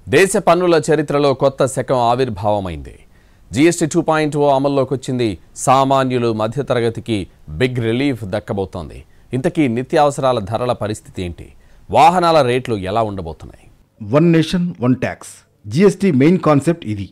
దేశ పన్నుల చరిత్రలో కొత్త శకం ఆవిర్భావమైంది. జీఎస్టీ 2.0 అమల్లోకి వచ్చింది. సామాన్యులు మధ్యతరగతికి బిగ్ రిలీఫ్ దక్కబోతోంది. ఇంతకీ నిత్యావసరాల ధరల పరిస్థితి ఏంటి? వాహనాల రేట్లు ఎలా ఉండబోతున్నాయి? One nation one tax GST main concept ఇది.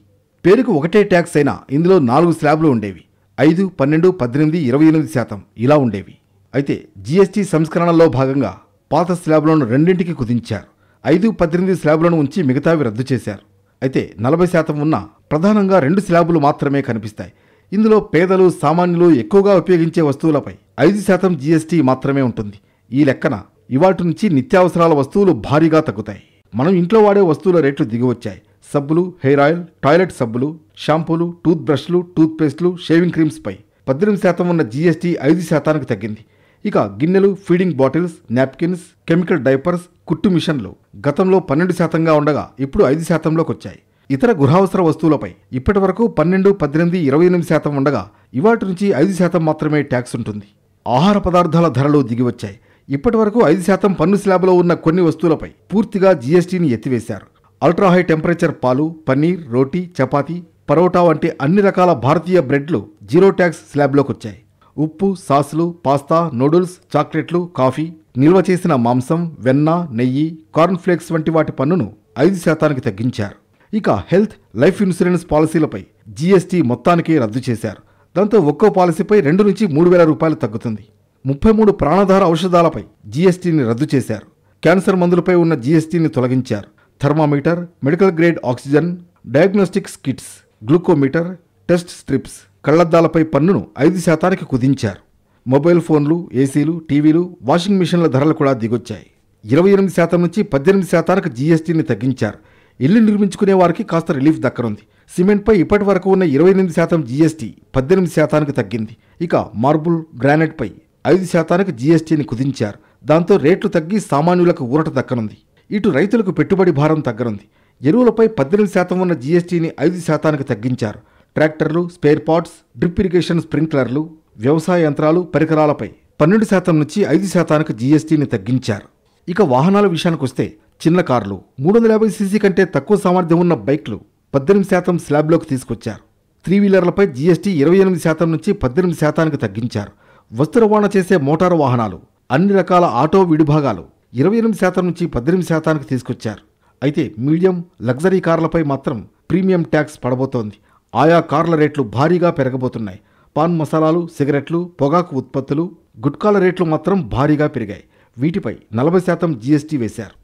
పేరుకు ఒకటే ట్యాక్స్ అయినా ఇందులో 4 స్లాబ్లు ఉండేవి. 5, 12, 18, 28% ఇలా ఉండేవి. అయితే జీఎస్టీ సంస్కరణలో భాగంగా పాత స్లాబ్లను రెండింటికి కుదించారు. 5, 18 స్లాబ్లను ఉంచి మిగతావి రద్దు చేశారు. అయితే 40% ఉన్న ప్రధానంగా 2 స్లాబులు మాత్రమే కనిపిస్తాయి. ఇందులో పేదలు సామాన్యులు ఎక్కువగా ఉపయోగించే వస్తువులపై 5% జీఎస్టీ మాత్రమే ఉంటుంది. ఈ లెక్కన ఇవాటి నుంచి నిత్యావసరాల వస్తువులు భారీగా తగ్గుతాయి. మనం ఇంట్లో వాడే వస్తువుల రేట్లు దిగివచ్చాయి. సబ్బులు, హెయిర్ ఆయిల్, టాయిలెట్ సబ్బులు, షాంపూలు, టూత్ బ్రష్లు, టూత్ పేస్టులు, షేవింగ్ క్రీమ్స్పై 18% ఉన్న జీఎస్టీ 5%కి తగ్గింది. ఇక గిన్నెలు, feeding bottles, napkins, chemical diapers, కుట్టు మిషన్లు గతంలో 12%గా ఉండగా ఇప్పుడు 5%లోకి వచ్చాయి. ఇతర గృహావసర వస్తువులపై ఇప్పటి వరకు 12, 18, 28% ఉండగా ఇవాటి నుంచి 5% మాత్రమే ట్యాక్స్ ఉంటుంది. ఆహార పదార్థాల ధరలు దిగివచ్చాయి. ఇప్పటి వరకు 5% పన్ను స్లాబ్లో ఉన్న కొన్ని వస్తువులపై పూర్తిగా జీఎస్టీని ఎత్తివేశారు. అల్ట్రా హై టెంపరేచర్ పాలు, పన్నీర్, రోటీ, చపాతీ, పరోటా వంటి అన్ని రకాల భారతీయ బ్రెడ్లు 0 ట్యాక్స్ స్లాబ్లోకి వచ్చాయి. ఉప్పు, సాసులు, పాస్తా, నూడిల్స్, చాక్లెట్లు, కాఫీ, నిల్వ చేసిన మాంసం, వెన్న, నెయ్యి, కార్న్ ఫ్లేక్స్ వంటి వాటి పన్నును 5%కి తగ్గించారు. ఇక హెల్త్, లైఫ్ ఇన్సూరెన్స్ పాలసీలపై జీఎస్టీ మొత్తానికి రద్దు చేశారు. దాంతో ఒక్కో పాలసీపై 2 నుంచి 3,000 రూపాయలు తగ్గుతుంది. 33 ప్రాణాధార ఔషధాలపై జీఎస్టీని రద్దు చేశారు. క్యాన్సర్ మందులపై ఉన్న జీఎస్టీని తొలగించారు. Thermometer, medical grade oxygen, diagnostics kits, glucometer, test strips, కళ్లద్దాలపై పన్నును 5%కి కుదించారు. మొబైల్ ఫోన్లు, ఏసీలు, టీవీలు, వాషింగ్ మిషన్ల ధరలు కూడా దిగొచ్చాయి. 28% నుంచి 18%కి జీఎస్టీని తగ్గించారు. ఇల్లు నిర్మించుకునే వారికి కాస్త రిలీఫ్ దక్కనుంది. సిమెంట్పై ఇప్పటి వరకు ఉన్న 28% జీఎస్టీ 18%కి తగ్గింది. ఇక మార్బుల్, గ్రానైట్పై 5%కి జీఎస్టీని కుదించారు. దాంతో రేట్లు తగ్గి సామాన్యులకు ఊరట దక్కనుంది. ఇటు రైతులకు పెట్టుబడి భారం తగ్గనుంది. ఎరువులపై 18% ఉన్న జీఎస్టీని 5%కి తగ్గించారు. ట్రాక్టర్లు, స్పేర్ పార్ట్స్, డ్రిప్ ఇరిగేషన్ స్ప్రింక్లర్లు, వ్యవసాయ యంత్రాలు, పరికరాలపై 12% నుంచి 5%కి జీఎస్టీని తగ్గించారు. ఇక వాహనాల విషయానికొస్తే చిన్న కార్లు, 350 సీసీ కంటే తక్కువ సామర్థ్యం ఉన్న బైక్లు 18% స్లాబ్లోకి తీసుకొచ్చారు. 3 వీలర్లపై జీఎస్టీ 28% నుంచి 18%కి తగ్గించారు. వస్తు రవాణా చేసే మోటారు వాహనాలు, అన్ని రకాల ఆటో విడిభాగాలు 28% నుంచి 18%కి తీసుకొచ్చారు. అయితే మీడియం, లగ్జరీ కార్లపై మాత్రం ప్రీమియం ట్యాక్స్ పడబోతోంది. ఆయా కార్ల రేట్లు భారీగా పెరగబోతున్నాయి. పాన్ మసాలాలు, సిగరెట్లు, పొగాకు ఉత్పత్తులు, గుట్కాల రేట్లు మాత్రం భారీగా పెరిగాయి. వీటిపై 40% జీఎస్టీ వేశారు.